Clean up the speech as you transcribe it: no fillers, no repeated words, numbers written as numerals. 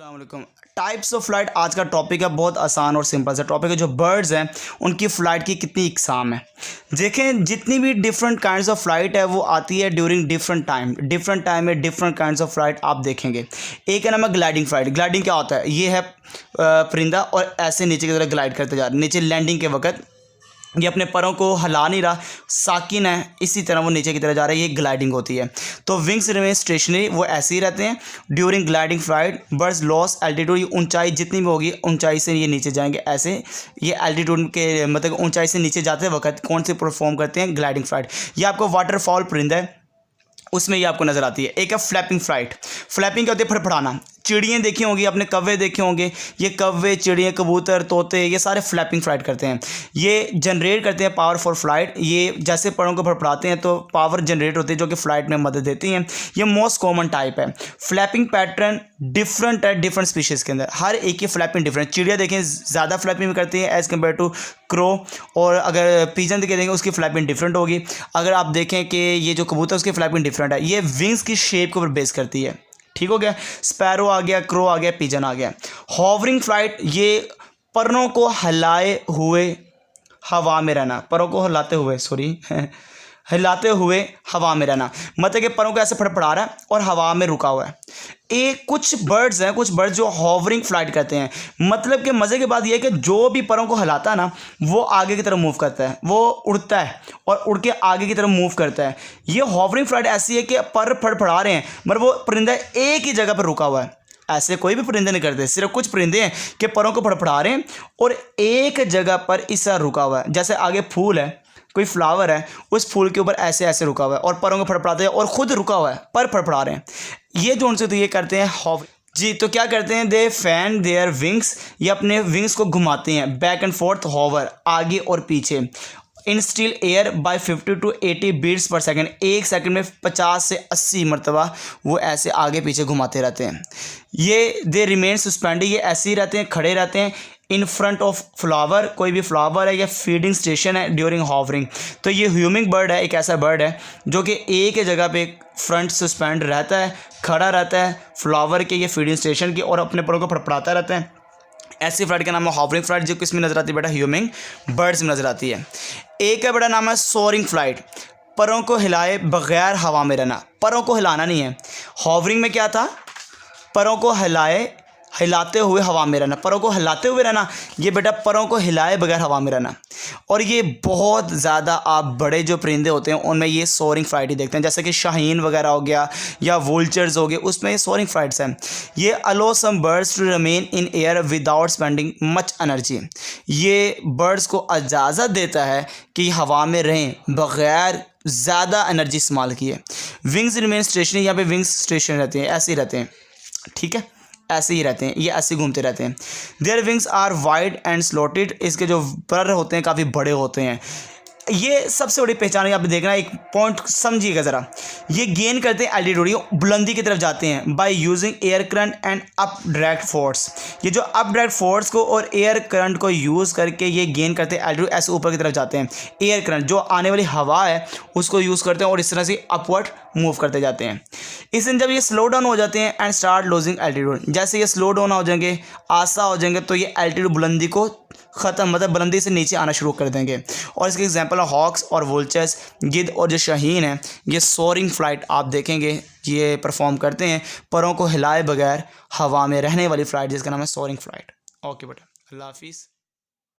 अस्सलाम वालेकुम। Types of flight आज का टॉपिक है, बहुत आसान और सिंपल सा टॉपिक है। जो बर्ड्स हैं उनकी फ़्लाइट की कितनी इकसाम है। देखें, जितनी भी डिफरेंट काइंड्स ऑफ फ्लाइट है वो आती है ड्यूरिंग डिफरेंट टाइम में डिफरेंट काइंड्स ऑफ फ्लाइट आप देखेंगे। एक है नाम है ग्लाइडिंग फ्लाइट। ग्लाइडिंग क्या होता है? ये है परिंदा और ऐसे नीचे की तरफ ग्लाइड करते जा रहे हैं। नीचे लैंडिंग के वक्त ये अपने पैरों को हिला नहीं रहा, साकिन है, इसी तरह वो नीचे की तरफ जा रहा है। ये ग्लाइडिंग होती है। तो विंग्स रिमेन स्टेशनरी, वो ऐसे ही रहते हैं during gliding flight. Birds loss altitude, ये ऊंचाई जितनी भी होगी ऊंचाई से ये नीचे जाएंगे। ऐसे ये एल्टीट्यूड के मतलब ऊंचाई से नीचे जाते वक्त कौन से परफॉर्म करते हैं? Gliding flight. ये आपको वाटरफॉल परिंदा है, उसमें ये आपको नज़र आती है। एक है फ्लैपिंग फ्लाइट। फ्लैपिंग क्या होती है? फड़फड़ाना। चिड़ियाँ देखी होंगी आपने, कौवे देखे होंगे। ये कौवे, चिड़ियाँ, कबूतर, तोते, ये सारे फ्लैपिंग फ्लाइट करते हैं। ये जनरेट करते हैं पावर फॉर फ्लाइट। ये जैसे परों को फड़फड़ाते हैं तो पावर जनरेट होती है जो कि फ़्लाइट में मदद देती हैं। ये मोस्ट कॉमन टाइप है। फ्लैपिंग पैटर्न डिफरेंट है डिफरेंट स्पीशीज़ के अंदर, हर एक की फ्लैपिंग डिफरेंट। चिड़िया देखें ज़्यादा फ्लैपिंग करती है एज़ कम्पेयर टू क्रो, और अगर पिजन देखेंगे उसकी फ्लैपिंग डिफरेंट होगी। अगर आप देखें कि ये जो कबूतर उसकी फ्लैपिंग डिफरेंट है। ये विंग्स की शेप के ऊपर बेस करती है। ठीक हो गया? स्पैरो आ गया, क्रो आ गया, पिजन आ गया। हॉवरिंग फ्लाइट, ये परों को हिलाए हुए हवा में रहना, परों को हिलाते हुए हिलाते हुए हवा में रहना, मतलब कि परों को ऐसे फड़फड़ा रहा है और हवा में रुका हुआ है। एक कुछ बर्ड्स जो हॉवरिंग फ्लाइट करते हैं। मतलब कि मज़े की बात यह है कि जो भी परों को हिलाता है ना वो आगे की तरफ मूव करता है, वो उड़ता है और उड़ के आगे की तरफ मूव करता है। ये हॉवरिंग फ्लाइट ऐसी है कि पर फड़फड़ा रहे हैं मगर वो परिंदा एक ही जगह पर रुका हुआ है। ऐसे कोई भी परिंदे नहीं करते, सिर्फ कुछ परिंदे हैं कि परों को फड़फड़ा रहे हैं और एक जगह पर इस तरह रुका हुआ है। जैसे आगे फूल है, कोई फ्लावर है, उस फूल के ऊपर ऐसे ऐसे रुका हुआ है और परों को फड़फड़ाते हैं और ख़ुद रुका हुआ है, पर फड़फड़ा रहे हैं। ये जो उनसे तो ये करते हैं हॉव जी। तो क्या करते हैं? दे फैन देयर विंग्स, ये अपने विंग्स को घुमाते हैं। बैक एंड फोर्थ हॉवर, आगे और पीछे। In still air by 50 to 80 beats per second, एक सेकंड में 50 से 80 मरतबा वो ऐसे आगे पीछे घुमाते रहते हैं। ये दे रिमेन सस्पेंडेड, ये ऐसे ही रहते हैं, खड़े रहते हैं। इन फ्रंट ऑफ फ्लावर, कोई भी फ्लावर है या फीडिंग स्टेशन है ड्यूरिंग हॉवरिंग। तो ये ह्यूमिंग बर्ड है, एक ऐसा बर्ड है जो कि एक जगह पे फ्रंट सस्पेंड रहता है, खड़ा रहता है फ्लावर के, ये फीडिंग स्टेशन की, और अपने परों को फड़फड़ाता रहता है। ऐसी फ्लाइट का नाम है हॉवरिंग फ्लाइट, जो किस में नज़र आती है बेटा? ह्यूमिंग बर्ड्स में नज़र आती है। एक है बेटा नाम है सोअरिंग फ्लाइट। परों को हिलाए बगैर हवा में रहना, परों को हिलाना नहीं है। हॉवरिंग में क्या था? परों को हिलाते हुए हवा में रहना, परों को हिलाते हुए रहना। ये बेटा परों को हिलाए बगैर हवा में रहना। और ये बहुत ज़्यादा आप बड़े जो परिंदे होते हैं उनमें ये सोअरिंग फ्लाइट ही देखते हैं, जैसे कि शाहीन वगैरह हो गया या वुलचर्स हो गए, उसमें ये सोअरिंग फ्लाइट्स हैं। ये allow some birds to remain in air without spending much energy, ये बर्ड्स को इजाज़त देता है कि हवा में रहें बग़ैर ज़्यादा एनर्जी इस्तेमाल किए। विंग्स रिमेन स्टेशनरी, यहाँ पे विंग्स स्टेशन रहते हैं, ऐसे ही रहते हैं। ठीक है, ऐसे ही रहते हैं, ये ऐसे घूमते रहते हैं। Their wings are wide and slotted, इसके जो पर होते हैं काफ़ी बड़े होते हैं। ये सबसे बड़ी पहचान है। आप देखना, एक पॉइंट समझिएगा ज़रा। ये गेन करते हैं एल्टीट्यूड, बुलंदी की तरफ जाते हैं by using air current and up direct force. ये जो अप डायरेक्ट फोर्स को और एयर करंट को यूज़ करके ये गेन करते हैं एल्टीट्यूड, ऐसे ऊपर की तरफ जाते हैं। एयर करंट जो आने वाली हवा है उसको यूज़ करते हैं और इस तरह से अपवर्ड मूव करते जाते हैं। इसलिए जब ये स्लो डाउन हो जाते हैं एंड स्टार्ट लूजिंग एल्टीट्यूड, जैसे ये स्लो डाउन हो जाएंगे, आसा हो जाएंगे, तो ये एल्टीट्यूड बुलंदी को ख़त्म, मतलब बुलंदी से नीचे आना शुरू कर देंगे। और इसके एग्जांपल है हॉक्स और वुलचर्स, गिद्ध और जो शाहीन है, ये सोअरिंग फ्लाइट आप देखेंगे ये परफॉर्म करते हैं, परों को हिलाए बगैर हवा में रहने वाली फ़्लाइट जिसका नाम है सोअरिंग फ्लाइट। ओके बेटा, अल्लाह हाफिज़।